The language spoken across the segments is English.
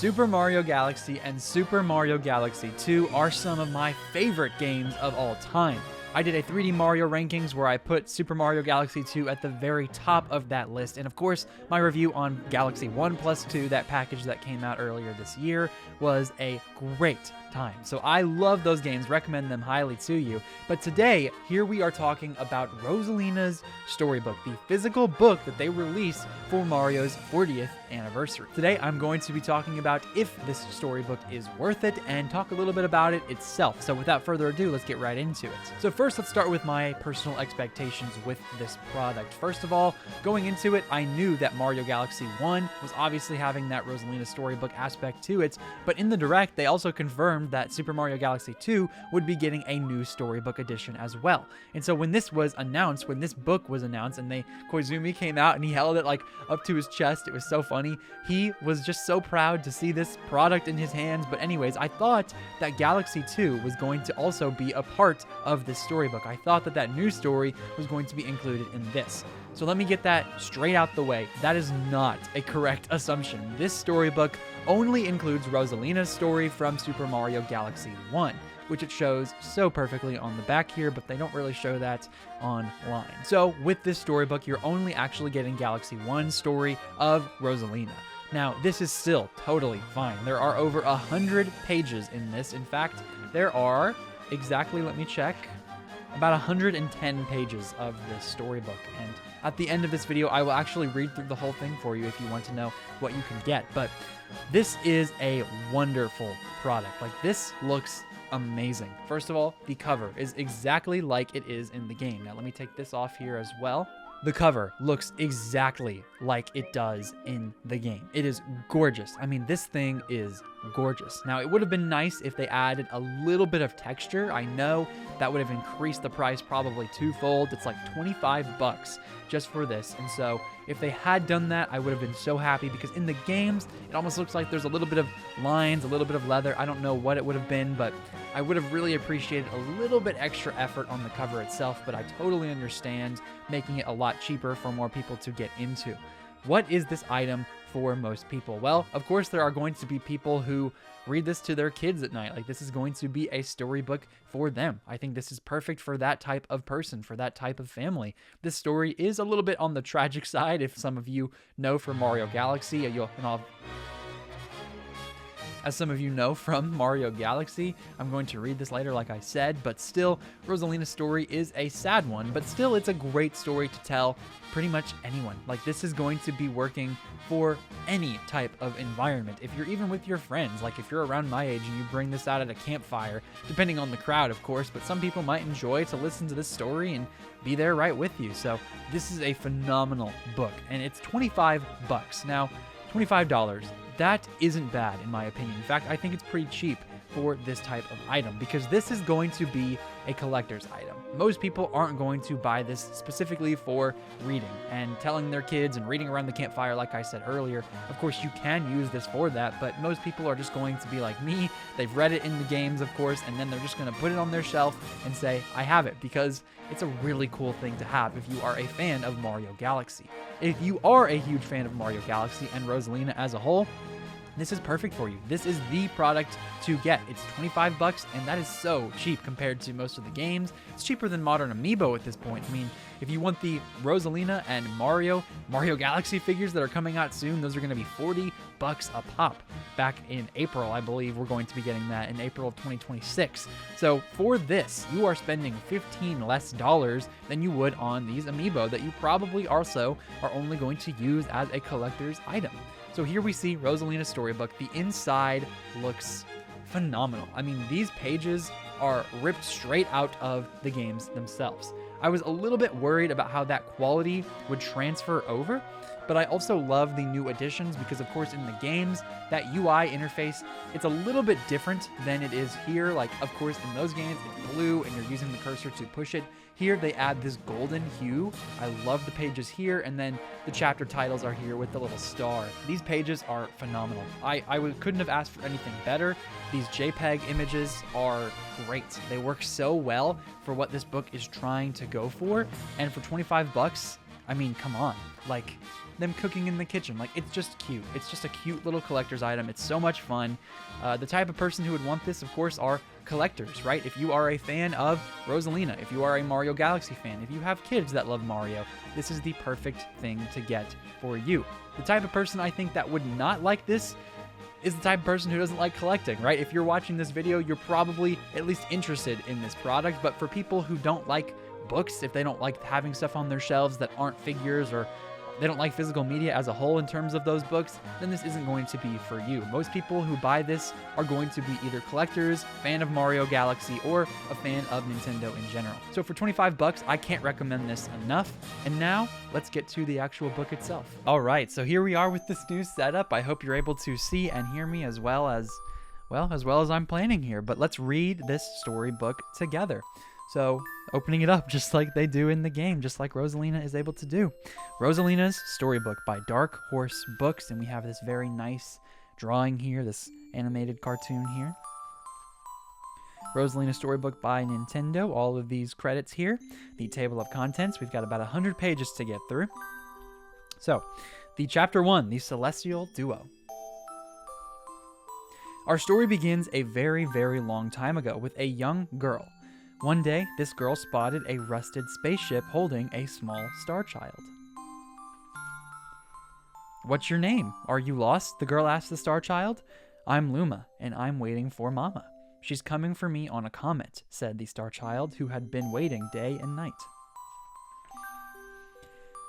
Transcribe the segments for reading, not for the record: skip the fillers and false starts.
Super Mario Galaxy and Super Mario Galaxy 2 are some of my favorite games of all time. I did a 3D Mario rankings where I put Super Mario Galaxy 2 at the very top of that list, and of course, my review on Galaxy 1 Plus 2, that package that came out earlier this year, was a great time. So I love those games, recommend them highly to you. But today, here we are talking about Rosalina's Storybook, the physical book that they released for Mario's 40th anniversary. Today, I'm going to be talking about if this storybook is worth it and talk a little bit about it itself. So without further ado, let's get right into it. So first, let's start with my personal expectations with this product. First of all, going into it, I knew that Mario Galaxy 1 was obviously having that Rosalina Storybook aspect to it, but in the Direct, they also confirmed that Super Mario Galaxy 2 would be getting a new storybook edition as well. And so when this was announced, when this book was announced, and Koizumi came out and he held it like up to his chest, it was so funny. He was just so proud to see this product in his hands. But anyways, I thought that Galaxy 2 was going to also be a part of this storybook. I thought that that new story was going to be included in this. So let me get that straight out the way. That is not a correct assumption. This storybook only includes Rosalina's story from Super Mario Galaxy 1, which it shows so perfectly on the back here, but they don't really show that online. So with this storybook, you're only actually getting Galaxy 1's story of Rosalina. Now, this is still totally fine. There are over 100 pages in this. In fact, there are exactly, let me check, about 110 pages of this storybook. And at the end of this video, I will actually read through the whole thing for you if you want to know what you can get. But this is a wonderful product. Like, this looks amazing. First of all, the cover is exactly like it is in the game. Now, let me take this off here as well. The cover looks exactly like it does in the game. It is gorgeous. I mean, this thing is gorgeous. Now, it would have been nice if they added a little bit of texture. I know that would have increased the price probably twofold. It's like 25 bucks just for this. And so if they had done that, I would have been so happy, because in the games, it almost looks like there's a little bit of lines, a little bit of leather. I don't know what it would have been, but I would have really appreciated a little bit extra effort on the cover itself, but I totally understand making it a lot cheaper for more people to get into. What is this item for most people? Well, of course, there are going to be people who read this to their kids at night. Like, this is going to be a storybook for them. I think this is perfect for that type of person, for that type of family. This story is a little bit on the tragic side, if some of you know from Mario Galaxy. As some of you know from Mario Galaxy, I'm going to read this later, like I said, but still, Rosalina's story is a sad one, but still, it's a great story to tell pretty much anyone. Like, this is going to be working for any type of environment. If you're even with your friends, like if you're around my age and you bring this out at a campfire, depending on the crowd, of course, but some people might enjoy to listen to this story and be there right with you. So this is a phenomenal book, and it's 25 bucks. Now, $25. That isn't bad in my opinion. In fact, I think it's pretty cheap for this type of item, because this is going to be a collector's item. Most people aren't going to buy this specifically for reading and telling their kids and reading around the campfire, like I said earlier. Of course, you can use this for that, but most people are just going to be like me. They've read it in the games, of course, and then they're just going to put it on their shelf and say, I have it, because it's a really cool thing to have if you are a fan of Mario Galaxy. If you are a huge fan of Mario Galaxy and Rosalina as a whole, this is perfect for you. This is the product to get. It's 25 bucks, and that is so cheap compared to most of the games. It's cheaper than Modern Amiibo at this point. I mean, if you want the Rosalina and Mario Galaxy figures that are coming out soon, those are going to be 40 bucks a pop. Back in April, I believe we're going to be getting that in April of 2026. So for this, you are spending $15 less than you would on these Amiibo that you probably also are only going to use as a collector's item. So here we see Rosalina's storybook. The inside looks phenomenal. I mean, these pages are ripped straight out of the games themselves. I was a little bit worried about how that quality would transfer over, but I also love the new additions because, of course, in the games, that UI interface, it's a little bit different than it is here. Like, of course, in those games, it's blue and you're using the cursor to push it. Here, they add this golden hue. I love the pages here, and then the chapter titles are here with the little star. These pages are phenomenal. I couldn't have asked for anything better. These JPEG images are great. They work so well for what this book is trying to go for, and for 25 bucks, I mean, come on. Like, them cooking in the kitchen. Like, it's just cute. It's just a cute little collector's item. It's so much fun. The type of person who would want this, of course, are collectors, right? If you are a fan of Rosalina, if you are a Mario Galaxy fan, if you have kids that love Mario, this is the perfect thing to get for you. The type of person I think that would not like this is the type of person who doesn't like collecting, right? If you're watching this video, you're probably at least interested in this product, but for people who don't like books, if they don't like having stuff on their shelves that aren't figures, or they don't like physical media as a whole in terms of those books, then this isn't going to be for you. Most people who buy this are going to be either collectors, fan of Mario Galaxy, or a fan of Nintendo in general. So for 25 bucks, I can't recommend this enough. And now let's get to the actual book itself. All right, so here we are with this new setup. I hope you're able to see and hear me as well as I'm planning here. But let's read this storybook together. So, opening it up just like they do in the game, just like Rosalina is able to do. Rosalina's Storybook by Dark Horse Books, and we have this very nice drawing here, this animated cartoon here. Rosalina Storybook by Nintendo, all of these credits here. The table of contents, we've got about 100 pages to get through. So, the Chapter 1, The Celestial Duo. Our story begins a very, very long time ago with a young girl. One day, this girl spotted a rusted spaceship holding a small star child. "What's your name? Are you lost?" the girl asked the star child. "I'm Luma, and I'm waiting for Mama. She's coming for me on a comet," said the star child, who had been waiting day and night.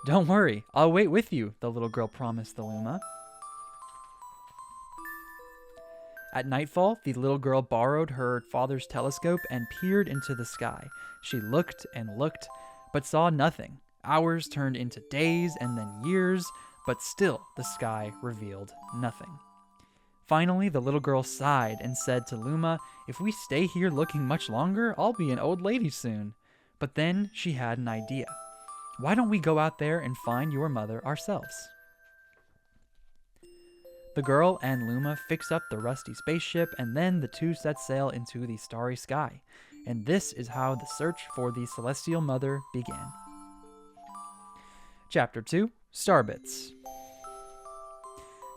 "Don't worry, I'll wait with you," the little girl promised the Luma. At nightfall, the little girl borrowed her father's telescope and peered into the sky. She looked and looked, but saw nothing. Hours turned into days and then years, but still the sky revealed nothing. Finally, the little girl sighed and said to Luma, "If we stay here looking much longer, I'll be an old lady soon." But then she had an idea. "Why don't we go out there and find your mother ourselves?" The girl and Luma fix up the rusty spaceship, and then the two set sail into the starry sky. And this is how the search for the Celestial Mother began. Chapter 2, Starbits.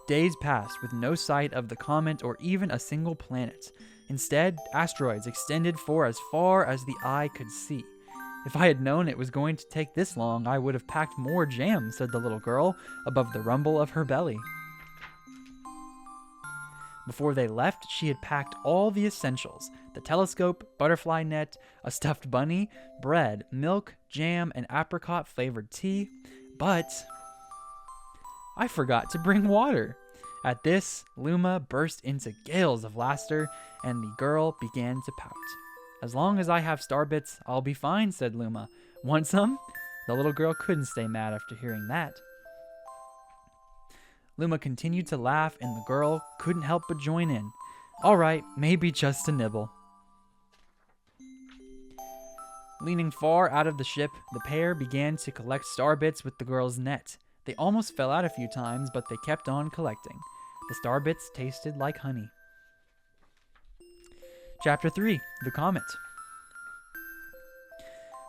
Days passed with no sight of the comet or even a single planet. Instead, asteroids extended for as far as the eye could see. "If I had known it was going to take this long, I would have packed more jam," said the little girl, above the rumble of her belly. Before they left, she had packed all the essentials: the telescope, butterfly net, a stuffed bunny, bread, milk, jam, and apricot-flavored tea. But I forgot to bring water. At this, Luma burst into gales of laughter, and the girl began to pout. "As long as I have Starbits, I'll be fine," said Luma. "Want some?" The little girl couldn't stay mad after hearing that. Luma continued to laugh, and the girl couldn't help but join in. "All right, maybe just a nibble." Leaning far out of the ship, the pair began to collect Starbits with the girl's net. They almost fell out a few times, but they kept on collecting. The Starbits tasted like honey. Chapter 3, The Comet.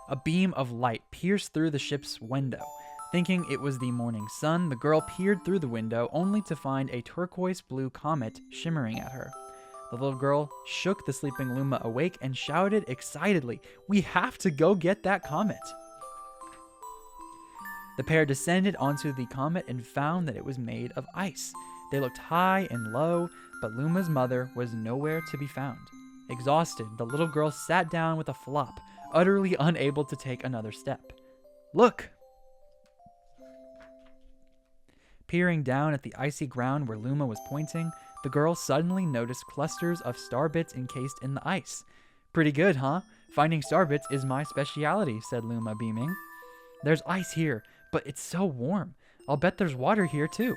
A beam of light pierced through the ship's window. Thinking it was the morning sun, the girl peered through the window, only to find a turquoise-blue comet shimmering at her. The little girl shook the sleeping Luma awake and shouted excitedly, "We have to go get that comet!" The pair descended onto the comet and found that it was made of ice. They looked high and low, but Luma's mother was nowhere to be found. Exhausted, the little girl sat down with a flop, utterly unable to take another step. "Look!" Peering down at the icy ground where Luma was pointing, the girl suddenly noticed clusters of Starbits encased in the ice. "Pretty good, huh? Finding Starbits is my specialty," said Luma, beaming. "There's ice here, but it's so warm. I'll bet there's water here, too."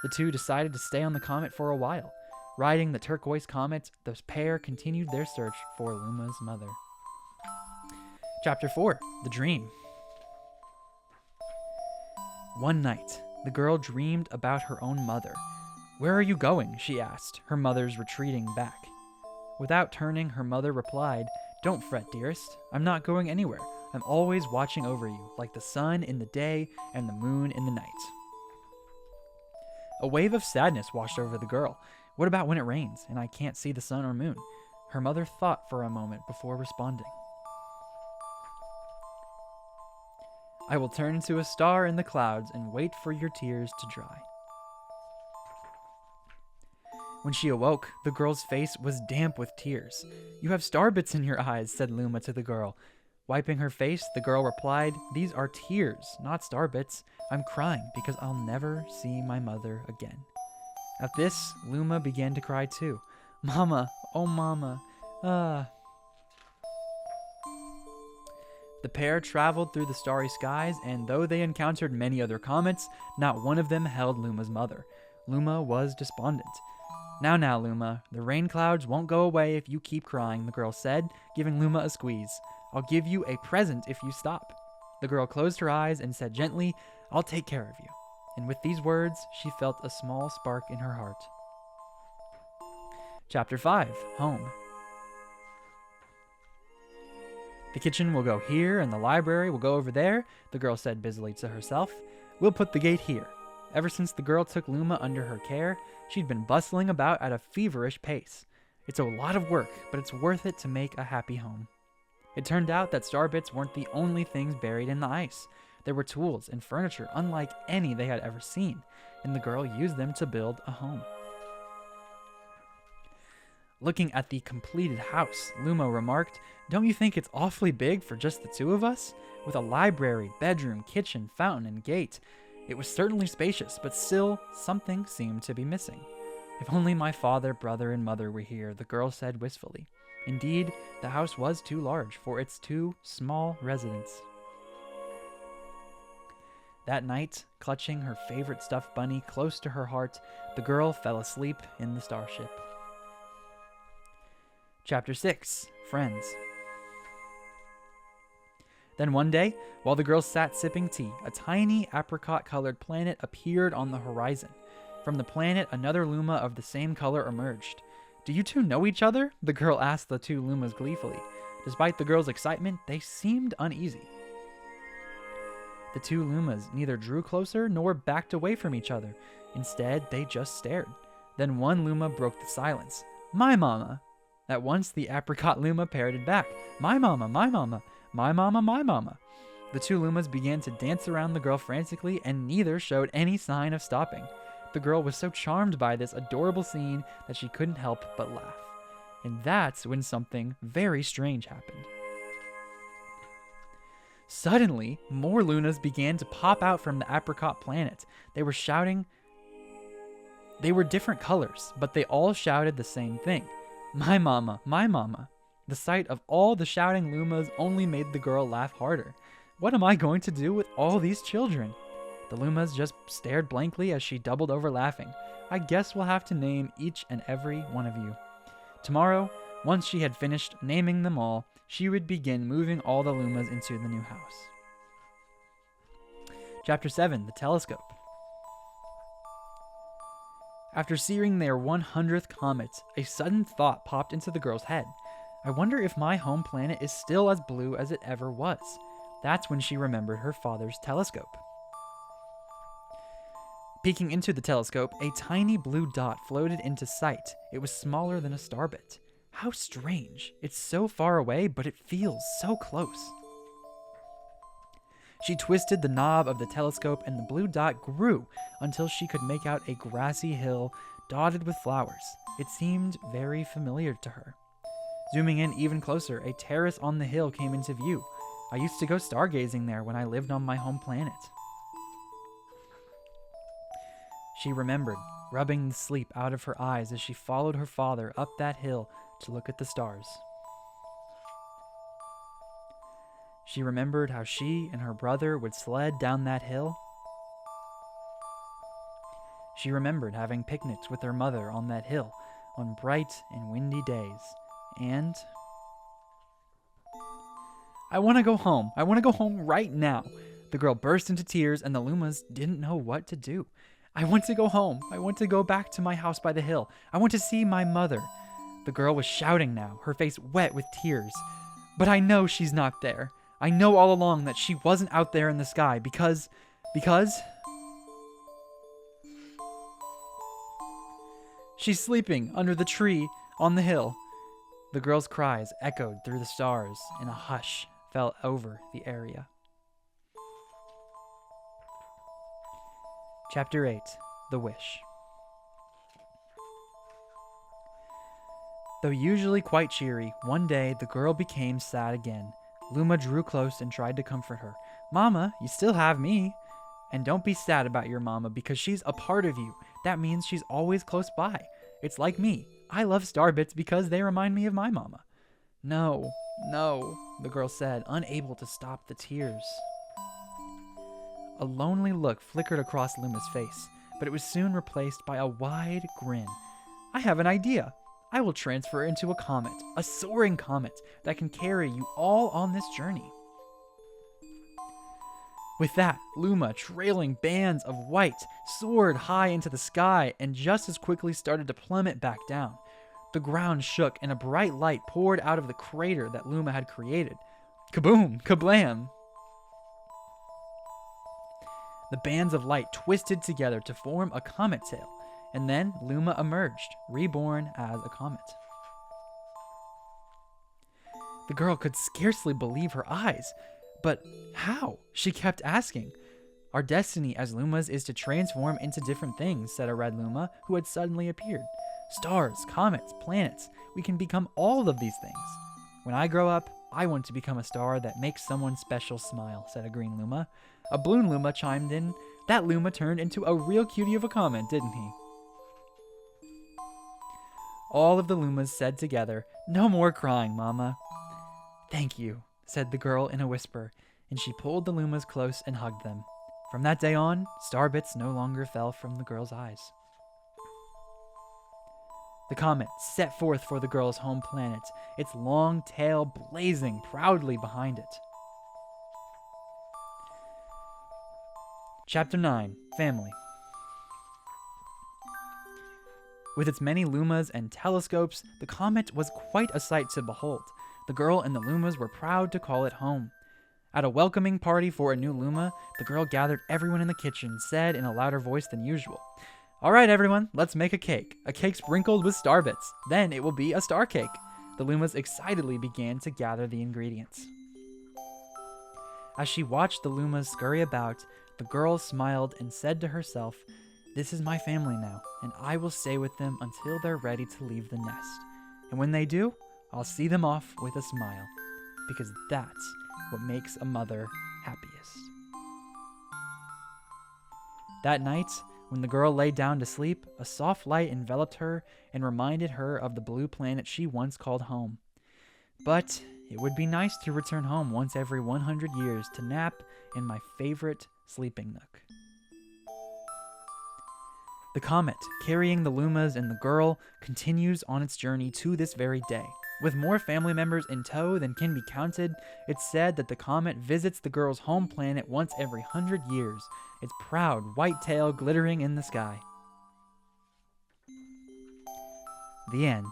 The two decided to stay on the comet for a while. Riding the turquoise comet, the pair continued their search for Luma's mother. Chapter 4, The Dream. One night, the girl dreamed about her own mother. "Where are you going?" she asked, her mother's retreating back. Without turning, her mother replied, "Don't fret, dearest. I'm not going anywhere. I'm always watching over you, like the sun in the day and the moon in the night." A wave of sadness washed over the girl. What about when it rains and I can't see the sun or moon? Her mother thought for a moment before responding. I will turn into a star in the clouds and wait for your tears to dry. When she awoke, the girl's face was damp with tears. You have star bits in your eyes, said Luma to the girl. Wiping her face, the girl replied, These are tears, not star bits. I'm crying because I'll never see my mother again. At this, Luma began to cry too. Mama, oh mama, The pair traveled through the starry skies, and though they encountered many other comets, not one of them held Luma's mother. Luma was despondent. Now, Luma, the rain clouds won't go away if you keep crying, the girl said, giving Luma a squeeze. I'll give you a present if you stop. The girl closed her eyes and said gently, I'll take care of you. And with these words, she felt a small spark in her heart. Chapter 5, Home. The kitchen will go here and the library will go over there, the girl said busily to herself. We'll put the gate here. Ever since the girl took Luma under her care, she'd been bustling about at a feverish pace. It's a lot of work, but it's worth it to make a happy home. It turned out that star bits weren't the only things buried in the ice. There were tools and furniture unlike any they had ever seen, and the girl used them to build a home. Looking at the completed house, Luma remarked, Don't you think it's awfully big for just the two of us? With a library, bedroom, kitchen, fountain, and gate. It was certainly spacious, but still, something seemed to be missing. If only my father, brother, and mother were here, the girl said wistfully. Indeed, the house was too large for its two small residents. That night, clutching her favorite stuffed bunny close to her heart, the girl fell asleep in the starship. Chapter 6, Friends. Then one day, while the girls sat sipping tea, a tiny apricot-colored planet appeared on the horizon. From the planet, another Luma of the same color emerged. Do you two know each other? The girl asked the two Lumas gleefully. Despite the girls' excitement, they seemed uneasy. The two Lumas neither drew closer nor backed away from each other. Instead, they just stared. Then one Luma broke the silence. My mama! At once, the apricot Luma parroted back. My mama, my mama. My mama, my mama. The two Lumas began to dance around the girl frantically, and neither showed any sign of stopping. The girl was so charmed by this adorable scene that she couldn't help but laugh. And that's when something very strange happened. Suddenly, more Lunas began to pop out from the apricot planet. They were shouting. They were different colors, but they all shouted the same thing. My mama, my mama. The sight of all the shouting Lumas only made the girl laugh harder. What am I going to do with all these children? The Lumas just stared blankly as she doubled over laughing. I guess we'll have to name each and every one of you. Tomorrow, once she had finished naming them all, she would begin moving all the Lumas into the new house. Chapter 7, The Telescope. After seeing their 100th comet, a sudden thought popped into the girl's head. I wonder if my home planet is still as blue as it ever was. That's when she remembered her father's telescope. Peeking into the telescope, a tiny blue dot floated into sight. It was smaller than a starbit. How strange. It's so far away, but it feels so close. She twisted the knob of the telescope and the blue dot grew until she could make out a grassy hill dotted with flowers. It seemed very familiar to her. Zooming in even closer, a terrace on the hill came into view. I used to go stargazing there when I lived on my home planet. She remembered, rubbing the sleep out of her eyes as she followed her father up that hill to look at the stars. She remembered how she and her brother would sled down that hill. She remembered having picnics with her mother on that hill on bright and windy days. And I want to go home. I want to go home right now. The girl burst into tears and the Lumas didn't know what to do. I want to go home. I want to go back to my house by the hill. I want to see my mother. The girl was shouting now, her face wet with tears. But I know she's not there. I know all along that she wasn't out there in the sky because... She's sleeping under the tree on the hill." The girl's cries echoed through the stars, and a hush fell over the area. Chapter 8. The Wish. Though usually quite cheery, one day the girl became sad again. Luma drew close and tried to comfort her. "Mama, you still have me. And don't be sad about your mama, because she's a part of you. That means she's always close by. It's like me. I love Starbits because they remind me of my mama." No, the girl said, unable to stop the tears. A lonely look flickered across Luma's face, but it was soon replaced by a wide grin. "I have an idea. I will transfer into a comet, a soaring comet that can carry you all on this journey." With that, Luma, trailing bands of white, soared high into the sky and just as quickly started to plummet back down. The ground shook and a bright light poured out of the crater that Luma had created. Kaboom! Kablam! The bands of light twisted together to form a comet tail, and then Luma emerged, reborn as a comet. The girl could scarcely believe her eyes. But how? She kept asking. "Our destiny as Lumas is to transform into different things," said a red Luma who had suddenly appeared. "Stars, comets, planets. We can become all of these things. When I grow up, I want to become a star that makes someone special smile," said a green Luma. A blue Luma chimed in. That Luma turned into a real cutie of a comet, didn't he? All of the Lumas said together, "No more crying, Mama." "Thank you," said the girl in a whisper, and she pulled the Lumas close and hugged them. From that day on, Starbits no longer fell from the girl's eyes. The comet set forth for the girl's home planet, its long tail blazing proudly behind it. Chapter 9. Family. With its many Lumas and telescopes, the comet was quite a sight to behold. The girl and the Lumas were proud to call it home. At a welcoming party for a new Luma, the girl gathered everyone in the kitchen, said in a louder voice than usual, "All right, everyone, let's make a cake sprinkled with Starbits. Then it will be a star cake." The Lumas excitedly began to gather the ingredients. As she watched the Lumas scurry about, the girl smiled and said to herself, "This is my family now, and I will stay with them until they're ready to leave the nest. And when they do, I'll see them off with a smile, because that's what makes a mother happiest." That night, when the girl lay down to sleep, a soft light enveloped her and reminded her of the blue planet she once called home. But it would be nice to return home once every 100 years to nap in my favorite sleeping nook. The comet, carrying the Lumas and the girl, continues on its journey to this very day. With more family members in tow than can be counted, it's said that the comet visits the girl's home planet once every 100 years, its proud white tail glittering in the sky. The end.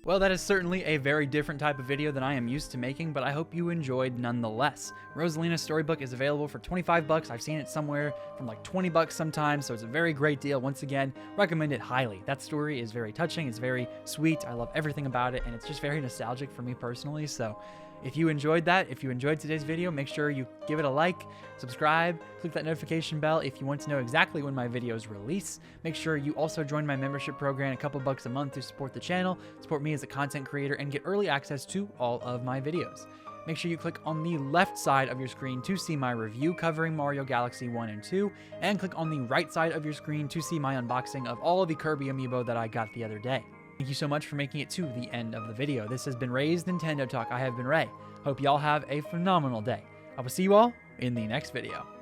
Well, that is certainly a very different type of video than I am used to making, but I hope you enjoyed nonetheless. Rosalina's storybook is available for $25. I've seen it somewhere from like $20 sometimes, so it's a very great deal. Once again, recommend it highly. That story is very touching, it's very sweet, I love everything about it, and it's just very nostalgic for me personally, so if you enjoyed that, if you enjoyed today's video, make sure you give it a like, subscribe, click that notification bell if you want to know exactly when my videos release. Make sure you also join my membership program, a couple bucks a month to support the channel, support me as a content creator, and get early access to all of my videos. Make sure you click on the left side of your screen to see my review covering Mario Galaxy 1 and 2, and click on the right side of your screen to see my unboxing of all of the Kirby amiibo that I got the other day. Thank you so much for making it to the end of the video. This has been Ray's Nintendo Talk. I have been Ray. Hope y'all have a phenomenal day. I will see you all in the next video.